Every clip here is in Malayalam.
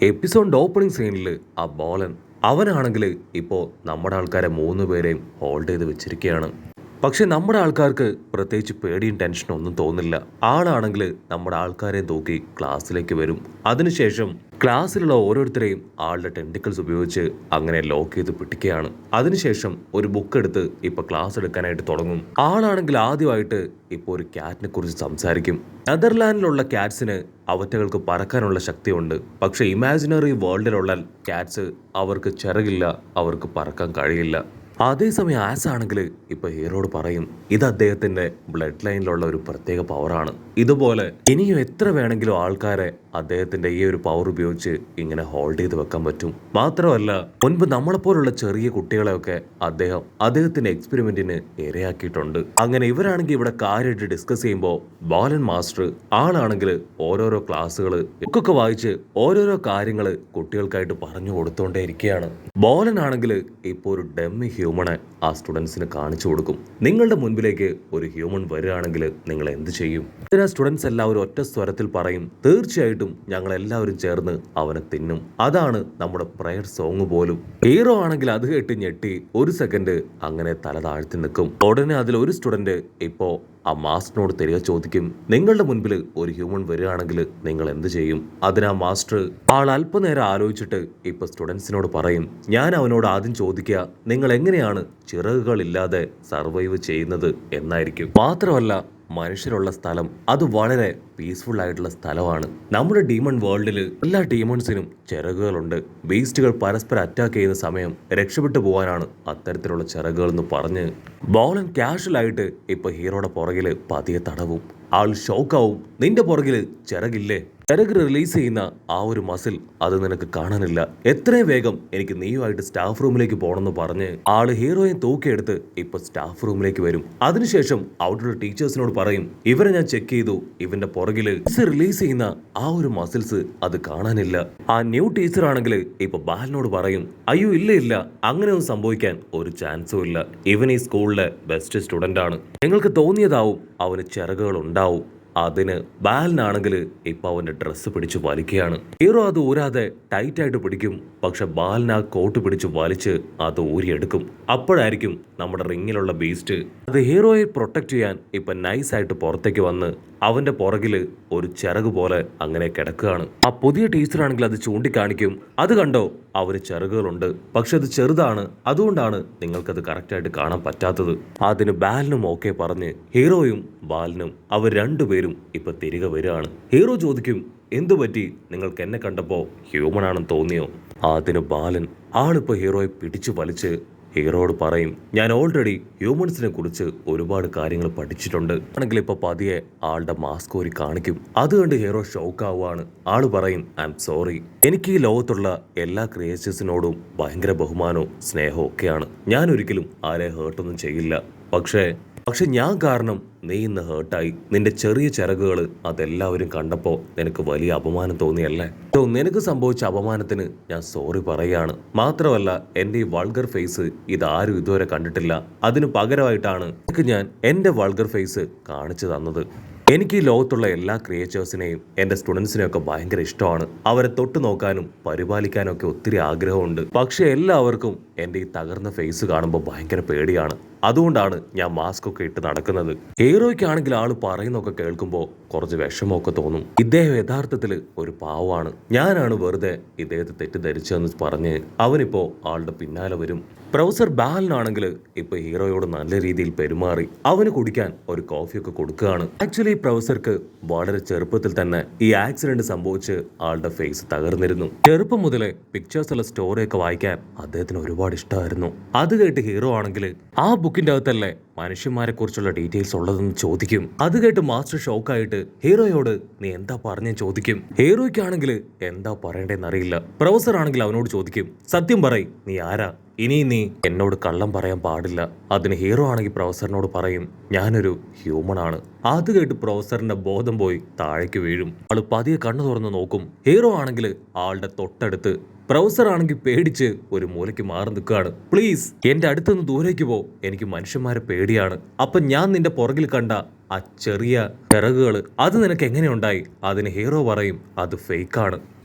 എപ്പിസോഡിന്റെ ഓപ്പണിംഗ് സീനിൽ ആ ബോലൻ അവനാണെങ്കിൽ ഇപ്പോൾ നമ്മുടെ ആൾക്കാരെ 3 പേരെയും ഹോൾഡ് ചെയ്ത് വെച്ചിരിക്കുകയാണ്. പക്ഷെ നമ്മുടെ ആൾക്കാർക്ക് പ്രത്യേകിച്ച് പേടിയും ടെൻഷനും ഒന്നും തോന്നില്ല. ആളാണെങ്കിൽ നമ്മുടെ ആൾക്കാരെയും തൂക്കി ക്ലാസ്സിലേക്ക് വരും. അതിനുശേഷം ക്ലാസ്സിലുള്ള ഓരോരുത്തരെയും ആളുടെ ടെൻറ്റിക്കിൾസ് ഉപയോഗിച്ച് അങ്ങനെ ലോക്ക് ചെയ്ത് പിടിക്കുകയാണ്. അതിനുശേഷം ഒരു ബുക്ക് എടുത്ത് ഇപ്പൊ ക്ലാസ് എടുക്കാനായിട്ട് തുടങ്ങും. ആളാണെങ്കിൽ ആദ്യമായിട്ട് ഇപ്പോൾ ഒരു ക്യാറ്റിനെ കുറിച്ച് സംസാരിക്കും. നെതർലാൻഡിലുള്ള ക്യാറ്റ്സിന് അവറ്റകൾക്ക് പറക്കാനുള്ള ശക്തിയുണ്ട്. പക്ഷെ ഇമാജിനറി വേൾഡിലുള്ള ക്യാറ്റ്സ് അവർക്ക് ചിറകില്ല, അവർക്ക് പറക്കാൻ കഴിയില്ല. അതേസമയം ആസ് ആണെങ്കിൽ ഇപ്പൊ ഹീറോയോട് പറയും ഇത് അദ്ദേഹത്തിന്റെ ബ്ലഡ് ലൈനിലുള്ള ഒരു പ്രത്യേക പവറാണ്. ഇതുപോലെ ഇനിയും എത്ര വേണമെങ്കിലും ആൾക്കാരെ അദ്ദേഹത്തിന്റെ ഈ ഒരു പവർ ഉപയോഗിച്ച് ഇങ്ങനെ ഹോൾഡ് ചെയ്ത് വെക്കാൻ പറ്റും. മാത്രമല്ല മുൻപ് നമ്മളെപ്പോലുള്ള ചെറിയ കുട്ടികളെയൊക്കെ അദ്ദേഹത്തിന്റെ എക്സ്പെരിമെന്റിന് ഇരയാക്കിയിട്ടുണ്ട്. അങ്ങനെ ഇവരാണെങ്കിൽ ഇവിടെ കാര്യമായിട്ട് ഡിസ്കസ് ചെയ്യുമ്പോൾ ബാലൻ മാസ്റ്റർ ആളാണെങ്കിൽ ഓരോരോ ക്ലാസ്സുകൾ ബുക്കൊക്കെ വായിച്ച് ഓരോരോ കാര്യങ്ങൾ കുട്ടികൾക്കായിട്ട് പറഞ്ഞു കൊടുത്തോണ്ടേ ഇരിക്കുകയാണ്. ബോലൻ ആണെങ്കിൽ ഇപ്പോൾ ഒരു ഡെമ്മി ഹ്യൂമണെ ആ സ്റ്റുഡൻസിന് കാണിച്ചു കൊടുക്കും. നിങ്ങളുടെ മുൻപിലേക്ക് ഒരു ഹ്യൂമൻ വരികയാണെങ്കിൽ നിങ്ങൾ എന്ത് ചെയ്യും? ഇതിനാ സ്റ്റുഡൻസ് എല്ലാവരും ഒറ്റ സ്വരത്തിൽ പറയും തീർച്ചയായിട്ടും ഞങ്ങൾ എല്ലാവരും ചേർന്ന് അവനെ തിന്നും. അതാണ് നമ്മുടെ പ്രയർ സോങ് പോലും. ഹീറോ ആണെങ്കിൽ അത് കേട്ട് ഞെട്ടി ഒരു സെക്കൻഡ് അങ്ങനെ തല താഴ്ത്തി നിൽക്കും. ഉടനെ അതിൽ ഒരു സ്റ്റുഡന്റ് ഇപ്പോ ആ മാസ്റ്ററിനോട് തിരികെ ചോദിക്കും നിങ്ങളുടെ മുൻപിൽ ഒരു ഹ്യൂമൻ വരികയാണെങ്കിൽ നിങ്ങൾ എന്ത് ചെയ്യും? അതിനാ മാസ്റ്റർ ആൾ അല്പനേരം ആലോചിച്ചിട്ട് ഇപ്പൊ സ്റ്റുഡൻസിനോട് പറയും ഞാൻ അവനോട് ആദ്യം ചോദിക്കുക നിങ്ങൾ എങ്ങനെയാണ് ചിറകുകളില്ലാതെ സർവൈവ് ചെയ്യുന്നത് എന്നായിരിക്കും. മാത്രമല്ല മനുഷ്യരുള്ള സ്ഥലം അത് വളരെ പീസ്ഫുൾ ആയിട്ടുള്ള സ്ഥലമാണ്. നമ്മുടെ ഡീമൺ വേൾഡിൽ എല്ലാ ഡീമൺസിനും ചിറകുകളുണ്ട്. ബീസ്റ്റുകൾ പരസ്പരം അറ്റാക്ക് ചെയ്യുന്ന സമയം രക്ഷപ്പെട്ടു പോകാനാണ് അത്തരത്തിലുള്ള ചിറകുകൾ എന്ന് പറഞ്ഞ് ബോളൻ കാഷ്വലായിട്ട് ഇപ്പൊ ഹീറോയുടെ പുറകില് പതിയെ തടവും. ആൾ ഷോക്കാവും നിന്റെ പുറകില് ചിറകില്ലേ? ചിറക് റിലീസ് ചെയ്യുന്ന ആ ഒരു മസിൽ അത് നിനക്ക് കാണാനില്ല. എത്രയും വേഗം എനിക്ക് നീയുമായിട്ട് സ്റ്റാഫ് റൂമിലേക്ക് പോകണമെന്ന് പറഞ്ഞ് ആള് ഹീറോയെ തൂക്കിയെടുത്ത് ഇപ്പൊ സ്റ്റാഫ് റൂമിലേക്ക് വരും. അതിനുശേഷം അവിടെയുള്ള ടീച്ചേഴ്സിനോട് പറയും ഇവരെ ഞാൻ ചെക്ക് ചെയ്തു, ഇവന്റെ പുറകില് റിലീസ് ചെയ്യുന്ന ആ ഒരു മസിൽസ് അത് കാണാനില്ല. ആ ന്യൂ ടീച്ചർ ആണെങ്കിൽ ഇപ്പൊ ബാലിനോട് പറയും അയ്യോ ഇല്ല അങ്ങനെയൊന്നും സംഭവിക്കാൻ ഒരു ചാൻസും ഇല്ല. ഇവൻ ഈ സ്കൂളിലെ ബെസ്റ്റ് സ്റ്റുഡന്റ് ആണ്. നിങ്ങൾക്ക് തോന്നിയതാവും അവന് ചിറകുകൾ ഉണ്ടാവും. അതിന് ബാലിനാണെങ്കിൽ ഇപ്പൊ അവന്റെ ഡ്രസ്സ് പിടിച്ച് വലിക്കുകയാണ്. ഹീറോ അത് ഊരാതെ ടൈറ്റ് ആയിട്ട് പിടിക്കും. പക്ഷെ ബാലിന് ആ കോട്ട് പിടിച്ച് വലിച്ച് അത് ഊരിയെടുക്കും. അപ്പോഴായിരിക്കും നമ്മുടെ റിങ്ങിലുള്ള ബീസ്റ്റ് അത് ഹീറോയെ പ്രൊട്ടക്ട് ചെയ്യാൻ ഇപ്പൊ നൈസായിട്ട് പുറത്തേക്ക് വന്ന് അവന്റെ പുറകില് ഒരു ചിറക് പോലെ അങ്ങനെ കിടക്കുകയാണ്. ആ പുതിയ ടീച്ചറാണെങ്കിൽ അത് ചൂണ്ടിക്കാണിക്കും അത് കണ്ടോ അവര് ചിറകുകളുണ്ട്, പക്ഷെ അത് ചെറുതാണ്, അതുകൊണ്ടാണ് നിങ്ങൾക്കത് കറക്റ്റായിട്ട് കാണാൻ പറ്റാത്തത്. അതിന് ബാലിനും ഓക്കെ പറഞ്ഞ് ഹീറോയും ബാലിനും അവർ രണ്ടുപേരും ഇപ്പൊ തിരികെ വരികയാണ്. ഹീറോ ചോദിക്കും എന്തു പറ്റി, നിങ്ങൾക്ക് എന്നെ കണ്ടപ്പോ ഹ്യൂമൻ ആണെന്ന് തോന്നിയോ? അതിന് ബാലൻ ആളിപ്പോ ഹീറോയെ പിടിച്ചു വലിച്ച് ഹീറോയോട് പറയും ഞാൻ ഓൾറെഡി ഹ്യൂമൻസിനെ കുറിച്ച് ഒരുപാട് കാര്യങ്ങൾ പഠിച്ചിട്ടുണ്ട്. ആണെങ്കിൽ ഇപ്പൊ പതിയെ ആളുടെ മാസ്ക് ഊരി കാണിക്കും. അത് കണ്ട് ഹീറോ ഷോക്ക് ആവുകയാണ്. ആള് പറയും ഐ എം സോറി, എനിക്ക് ഈ ലോകത്തുള്ള എല്ലാ ക്രിയേച്ചേഴ്സിനോടും ഭയങ്കര ബഹുമാനവും സ്നേഹവും ഒക്കെയാണ്. ഞാൻ ഒരിക്കലും ആരെ ഹേർട്ടൊന്നും ചെയ്യില്ല. പക്ഷേ ഞാൻ കാരണം നീ ഇന്ന് ഹേർട്ടായി. നിന്റെ ചെറിയ ചിറകുകൾ അതെല്ലാവരും കണ്ടപ്പോൾ നിനക്ക് വലിയ അപമാനം തോന്നിയല്ലേ? നിനക്ക് സംഭവിച്ച അപമാനത്തിന് ഞാൻ സോറി പറയുകയാണ്. മാത്രമല്ല എൻ്റെ ഈ വൾഗർ ഫേസ് ഇതാരും ഇതുവരെ കണ്ടിട്ടില്ല. അതിന് പകരമായിട്ടാണ് ഞാൻ എൻ്റെ വൾഗർ ഫേസ് കാണിച്ചു തന്നത്. എനിക്ക് ഈ ലോകത്തുള്ള എല്ലാ ക്രിയേച്ചേഴ്സിനെയും എൻ്റെ സ്റ്റുഡൻസിനെയും ഒക്കെ ഭയങ്കര ഇഷ്ടമാണ്. അവരെ തൊട്ട് നോക്കാനും പരിപാലിക്കാനും ഒക്കെ ഒത്തിരി ആഗ്രഹമുണ്ട്. പക്ഷെ എല്ലാവർക്കും എൻ്റെ ഈ തകർന്ന ഫേസ് കാണുമ്പോൾ ഭയങ്കര പേടിയാണ്. അതുകൊണ്ടാണ് ഞാൻ മാസ്ക് ഒക്കെ ഇട്ട് നടക്കുന്നത്. ഹീറോയ്ക്കാണെങ്കിൽ ആള് പറയുന്നൊക്കെ കേൾക്കുമ്പോൾ കുറച്ച് വിഷമമൊക്കെ തോന്നും. ഇദ്ദേഹം യഥാർത്ഥത്തിൽ ഒരു പാവമാണ്, ഞാനാണ് വെറുതെ ഇദ്ദേഹത്തെ തെറ്റിദ്ധരിച്ചതെന്ന് പറഞ്ഞ് അവനിപ്പോ ആളുടെ പിന്നാലെ വരും. പ്രൊഫസർ ബാലിനാണെങ്കിൽ ഇപ്പൊ ഹീറോയോട് നല്ല രീതിയിൽ പെരുമാറി അവന് കുടിക്കാൻ ഒരു കോഫിയൊക്കെ കൊടുക്കുകയാണ്. ആക്ച്വലി പ്രൊഫസർക്ക് വളരെ ചെറുപ്പത്തിൽ തന്നെ ഈ ആക്സിഡന്റ് സംഭവിച്ച് ആളുടെ ഫേസ് തകർന്നിരുന്നു. ചെറുപ്പം മുതലേ പിക്ചേഴ്സുള്ള സ്റ്റോറിയൊക്കെ വായിക്കാൻ അദ്ദേഹത്തിന് ഒരുപാട് ഇഷ്ടമായിരുന്നു. അത് കേട്ട് ഹീറോ ആണെങ്കിൽ ആ ബുക്കിന്റെ അകത്തല്ലേ മനുഷ്യന്മാരെ കുറിച്ചുള്ള ഡീറ്റെയിൽസ് ഉള്ളതെന്ന് ചോദിക്കും. അത് കേട്ട് മാസ്റ്റർ ഷോക്കായിട്ട് ഹീറോയോട് നീ എന്താ പറഞ്ഞേ ചോദിക്കും. ഹീറോയ്ക്കാണെങ്കിൽ എന്താ പറയണ്ടേന്ന് അറിയില്ല. പ്രൊഫസർ ആണെങ്കിൽ അവനോട് ചോദിക്കും സത്യം പറയ്, നീ ആരാ? ഇനി നീ എന്നോട് കള്ളം പറയാൻ പാടില്ല. അതിന് ഹീറോ ആണെങ്കിൽ പ്രൊഫസറിനോട് പറയും ഞാനൊരു ഹ്യൂമൺ ആണ്. അത് കേട്ട് പ്രൊഫസറിന്റെ ബോധം പോയി താഴേക്ക് വീഴും. ആള് പതിയെ കണ്ണു തുറന്ന് നോക്കും. ഹീറോ ആണെങ്കിൽ ആളുടെ തൊട്ടടുത്ത്. പ്രൊഫസർ ആണെങ്കിൽ പേടിച്ച് ഒരു മൂലയ്ക്ക് മാറി നിൽക്കുകയാണ്. പ്ലീസ് എന്റെ അടുത്തുനിന്ന് ദൂരേക്ക് പോ, എനിക്ക് മനുഷ്യന്മാരെ പേടിയാണ്. അപ്പൊ ഞാൻ നിന്റെ പുറകിൽ കണ്ട ആ ചെറിയ ചിറകുകൾ അത് നിനക്ക് എങ്ങനെയുണ്ടായി? അതിന് ഹീറോ പറയും അത് ഫേക്കാണ്.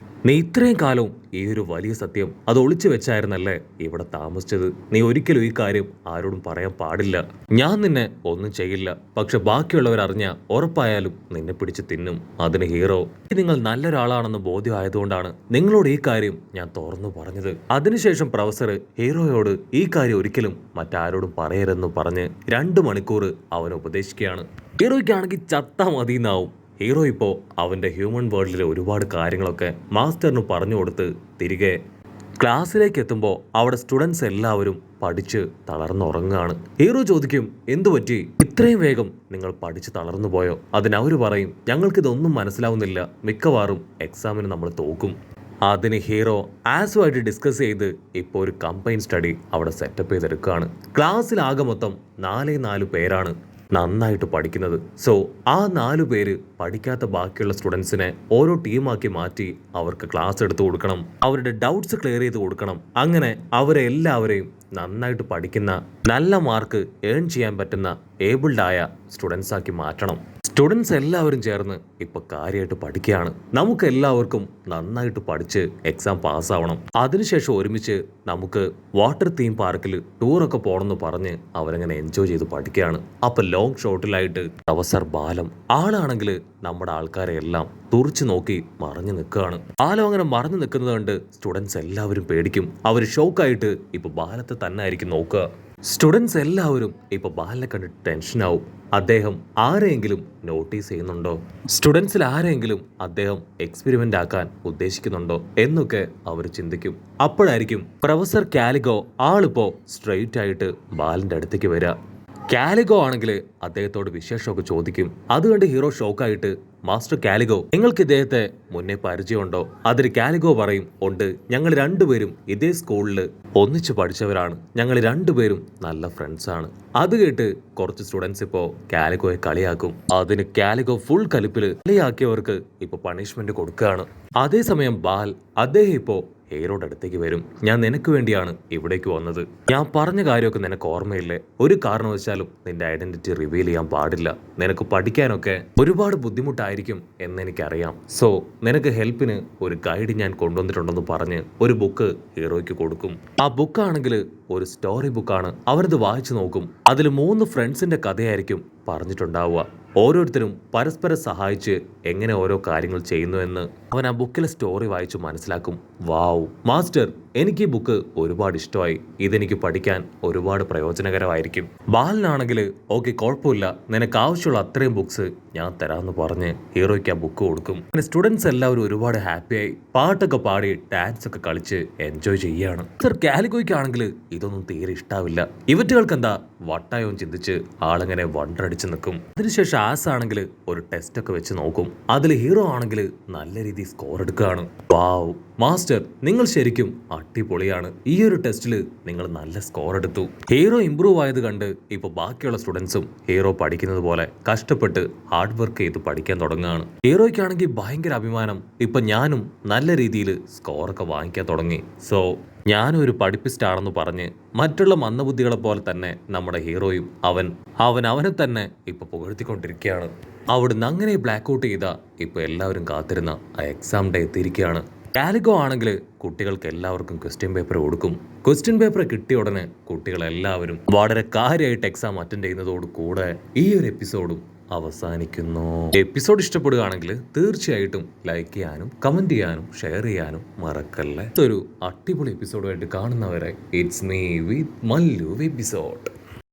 നീ ഇത്രയും കാലവും ഈ ഒരു വലിയ സത്യം അത് ഒളിച്ചു വെച്ചായിരുന്നല്ലേ ഇവിടെ താമസിച്ചത്. നീ ഒരിക്കലും ഈ കാര്യം ആരോടും പറയാൻ പാടില്ല. ഞാൻ നിന്നെ ഒന്നും ചെയ്യില്ല. പക്ഷെ ബാക്കിയുള്ളവർ അറിഞ്ഞ ഉറപ്പായാലും നിന്നെ പിടിച്ച് തിന്നും. അതിന് ഹീറോ, നിങ്ങൾ നല്ലൊരാളാണെന്ന് ബോധ്യമായതുകൊണ്ടാണ് നിങ്ങളോട് ഈ കാര്യം ഞാൻ തുറന്നു പറഞ്ഞത്. അതിനുശേഷം പ്രൊഫസർ ഹീറോയോട് ഈ കാര്യം ഒരിക്കലും മറ്റാരോടും പറയരുതെന്ന് പറഞ്ഞ് 2 മണിക്കൂർ അവനെ ഉപദേശിക്കുകയാണ്. ഹീറോയ്ക്കാണെങ്കിൽ ചത്താ മതിയെന്നാവും. ഹീറോ ഇപ്പോൾ അവൻ്റെ ഹ്യൂമൻ വേൾഡിലെ ഒരുപാട് കാര്യങ്ങളൊക്കെ മാസ്റ്ററിന് പറഞ്ഞു കൊടുത്ത് തിരികെ ക്ലാസ്സിലേക്ക് എത്തുമ്പോൾ അവിടെ സ്റ്റുഡൻസ് എല്ലാവരും പഠിച്ച് തളർന്നുറങ്ങുകയാണ്. ഹീറോ ചോദിക്കും, എന്തു പറ്റി ഇത്രയും വേഗം നിങ്ങൾ പഠിച്ച് തളർന്നു പോയോ? അതിനവർ പറയും, ഞങ്ങൾക്കിതൊന്നും മനസ്സിലാവുന്നില്ല, മിക്കവാറും എക്സാമിന് നമ്മൾ തോക്കും. അതിന് ഹീറോ ആസുമായിട്ട് ഡിസ്കസ് ചെയ്ത് ഇപ്പോൾ ഒരു കമ്പൈൻ സ്റ്റഡി അവിടെ സെറ്റപ്പ് ചെയ്തെടുക്കുകയാണ്. ക്ലാസ്സിലാകെ മൊത്തം 4 പേരാണ് നന്നായിട്ട് പഠിക്കുന്നത്. സോ ആ 4 പേര് പഠിക്കാത്ത ബാക്കിയുള്ള സ്റ്റുഡൻസിനെ ഓരോ ടീമാക്കി മാറ്റി അവർക്ക് ക്ലാസ് എടുത്തു കൊടുക്കണം, അവരുടെ ഡൗട്ട്സ് ക്ലിയർ ചെയ്ത് കൊടുക്കണം. അങ്ങനെ അവരെ എല്ലാവരെയും നന്നായിട്ട് പഠിക്കുന്ന, നല്ല മാർക്ക് ഏൺ ചെയ്യാൻ പറ്റുന്ന ഏബിൾഡ് ആയ സ്റ്റുഡൻസ് ആക്കി മാറ്റണം. സ്റ്റുഡൻസ് എല്ലാവരും ചേർന്ന് ഇപ്പൊ കാര്യമായിട്ട് പഠിക്കുകയാണ്. നമുക്ക് എല്ലാവർക്കും നന്നായിട്ട് പഠിച്ച് എക്സാം പാസ്സാവണം. അതിനുശേഷം ഒരുമിച്ച് നമുക്ക് വാട്ടർ തീം പാർക്കിൽ ടൂറൊക്കെ പോകണമെന്ന് പറഞ്ഞ് അവരങ്ങനെ എൻജോയ് ചെയ്ത് പഠിക്കുകയാണ്. അപ്പൊ ലോങ് ഷോട്ടിലായിട്ട് പ്രൊഫസർ ബാലം ആളാണെങ്കിൽ നമ്മുടെ ആൾക്കാരെ എല്ലാം തുറിച്ചു നോക്കി മറഞ്ഞു നിൽക്കുകയാണ്. ബാലം അങ്ങനെ മറഞ്ഞു നിൽക്കുന്നത് കണ്ട് സ്റ്റുഡൻസ് എല്ലാവരും പേടിക്കും. അവർ ഷോക്കായിട്ട് ഇപ്പൊ ബാലത്തെ തന്നെ ആയിരിക്കും നോക്കുക. സ്റ്റുഡൻസ് എല്ലാവരും ഇപ്പൊ ബാലിനെ കണ്ടിട്ട് ടെൻഷനാവും. അദ്ദേഹം ആരെയെങ്കിലും നോട്ടീസ് ചെയ്യുന്നുണ്ടോ, സ്റ്റുഡൻസിൽ ആരെയെങ്കിലും അദ്ദേഹം എക്സ്പെരിമെന്റ് ആക്കാൻ ഉദ്ദേശിക്കുന്നുണ്ടോ എന്നൊക്കെ അവർ ചിന്തിക്കും. അപ്പോഴായിരിക്കും പ്രൊഫസർ കാലിഗോ ആളിപ്പോ സ്ട്രെയിറ്റ് ആയിട്ട് ബാലിന്റെ അടുത്തേക്ക് വരിക. കാലിഗോ ആണെങ്കിൽ അദ്ദേഹത്തോട് വിശേഷമൊക്കെ ചോദിക്കും. അതുകൊണ്ട് ഹീറോ ഷോക്കായിട്ട്, മാസ്റ്റർ കാലിഗോ, നിങ്ങൾക്ക് ഇദ്ദേഹത്തെ മുന്നേ പരിചയമുണ്ടോ? അതിന് കാലിഗോ പറയും, ഉണ്ട്, ഞങ്ങൾ 2 പേരും ഇതേ സ്കൂളിൽ ഒന്നിച്ച് പഠിച്ചവരാണ്, ഞങ്ങൾ 2 പേരും നല്ല ഫ്രണ്ട്സാണ്. അത് കേട്ട് കുറച്ച് സ്റ്റുഡൻസ് ഇപ്പോൾ കാലിഗോയെ കളിയാക്കും. അതിന് കാലിഗോ ഫുൾ കലിപ്പില് കളിയാക്കിയവർക്ക് ഇപ്പൊ പണിഷ്മെന്റ് കൊടുക്കുകയാണ്. അതേസമയം ബാൽ അദ്ദേഹം ഇപ്പോ ഹീറോയുടെ അടുത്തേക്ക് വരും. ഞാൻ നിനക്ക് വേണ്ടിയാണ് ഇവിടേക്ക് വന്നത്. ഞാൻ പറഞ്ഞ കാര്യമൊക്കെ നിനക്ക് ഓർമ്മയില്ലേ? ഒരു കാരണവശാലും നിന്റെ ഐഡന്റിറ്റി റിവീൽ ചെയ്യാൻ പാടില്ല. നിനക്ക് പഠിക്കാനൊക്കെ ഒരുപാട് ബുദ്ധിമുട്ടായിരിക്കും എന്നെനിക്കറിയാം. സോ നിനക്ക് ഹെൽപ്പിന് ഒരു ഗൈഡ് ഞാൻ കൊണ്ടുവന്നിട്ടുണ്ടെന്ന് പറഞ്ഞ് ഒരു ബുക്ക് ഹീറോയ്ക്ക് കൊടുക്കും. ആ ബുക്കാണെങ്കിൽ ഒരു സ്റ്റോറി ബുക്കാണ്. അവരത് വായിച്ചു നോക്കും. അതിൽ 3 ഫ്രണ്ട്സിന്റെ കഥയായിരിക്കും പറഞ്ഞിട്ടുണ്ടാവുക. ഓരോരുത്തരും പരസ്പരം സഹായിച്ച് എങ്ങനെ ഓരോ കാര്യങ്ങൾ ചെയ്യുന്നു എന്ന് അവൻ ആ ബുക്കിലെ സ്റ്റോറി വായിച്ചു മനസ്സിലാക്കും. വാവ് മാസ്റ്റർ, എനിക്ക് ഈ ബുക്ക് ഒരുപാട് ഇഷ്ടമായി. ഇതെനിക്ക് പഠിക്കാൻ ഒരുപാട് പ്രയോജനകരമായിരിക്കും. ബാലനാണെങ്കിൽ ഓക്കെ, കുഴപ്പമില്ല, നിനക്ക് ആവശ്യമുള്ള അത്രയും ബുക്സ് ഞാൻ തരാമെന്ന് പറഞ്ഞ് ഹീറോയ്ക്ക് ആ ബുക്ക് കൊടുക്കും. അങ്ങനെ സ്റ്റുഡൻസ് എല്ലാവരും ഒരുപാട് ഹാപ്പിയായി പാട്ടൊക്കെ പാടി ഡാൻസ് ഒക്കെ കളിച്ച് എൻജോയ് ചെയ്യാണ്. സർ കാലിഗോയ്ക്കാണെങ്കിൽ ഇതൊന്നും തീരെ ഇഷ്ടാവില്ല. ഇവറ്റുകൾക്ക് എന്താ വട്ടായോ ചിന്തിച്ച് ആളങ്ങനെ വണ്ടടിച്ച് നിൽക്കും. അതിനുശേഷം ആസ് ആണെങ്കിൽ ഒരു ടെസ്റ്റ് ഒക്കെ വെച്ച് നോക്കും. അതിൽ ഹീറോ ആണെങ്കിൽ നല്ല രീതിയിൽ സ്കോർ എടുക്കുകയാണ്. വാവ് മാസ്റ്റർ, നിങ്ങൾ ശരിക്കും അടിപൊളിയാണ്. ഈ ഒരു ടെസ്റ്റിൽ നിങ്ങൾ നല്ല സ്കോർ എടുത്തു. ഹീറോ ഇംപ്രൂവ് ആയത് കണ്ട് ഇപ്പൊ ബാക്കിയുള്ള സ്റ്റുഡൻസും ഹീറോ പഠിക്കുന്നത് പോലെ കഷ്ടപ്പെട്ട് ഹാർഡ് വർക്ക് ചെയ്ത് പഠിക്കാൻ തുടങ്ങുകയാണ്. ഹീറോയ്ക്കാണെങ്കിൽ ഭയങ്കര അഭിമാനം. ഇപ്പൊ ഞാനും നല്ല രീതിയിൽ സ്കോറൊക്കെ വാങ്ങിക്കാൻ തുടങ്ങി. സോ ഞാനൊരു പഠിപ്പിസ്റ്റാണെന്ന് പറഞ്ഞ് മറ്റുള്ള മന്ദബുദ്ധികളെ പോലെ തന്നെ നമ്മുടെ ഹീറോയും അവനെ തന്നെ ഇപ്പൊ പുകഴ്ത്തിക്കൊണ്ടിരിക്കുകയാണ്. അവിടുന്ന് അങ്ങനെ ബ്ലാക്ക് ഔട്ട് ചെയ്ത ഇപ്പൊ എല്ലാവരും കാത്തിരുന്ന ആ എക്സാം ഡേ എത്തിയിരിക്കുകയാണ്. കാലിഗോ ആണെങ്കിൽ കുട്ടികൾക്ക് എല്ലാവർക്കും ക്വസ്റ്റ്യൻ പേപ്പർ കൊടുക്കും. ക്വസ്റ്റ്യൻ പേപ്പർ കിട്ടിയ ഉടനെ കുട്ടികളെല്ലാവരും വളരെ കാര്യമായിട്ട് എക്സാം അറ്റൻഡ് ചെയ്യുന്നതോട് കൂടെ ഈ ഒരു എപ്പിസോഡും അവസാനിക്കുന്നു. എപ്പിസോഡ് ഇഷ്ടപ്പെടുകയാണെങ്കിൽ തീർച്ചയായിട്ടും ലൈക്ക് ചെയ്യാനും കമന്റ് ചെയ്യാനും ഷെയർ ചെയ്യാനും മറക്കല്ലേ. ഒരു അടിപൊളി എപ്പിസോഡുമായിട്ട് കാണുന്നവരെ it's me with Mallu episode.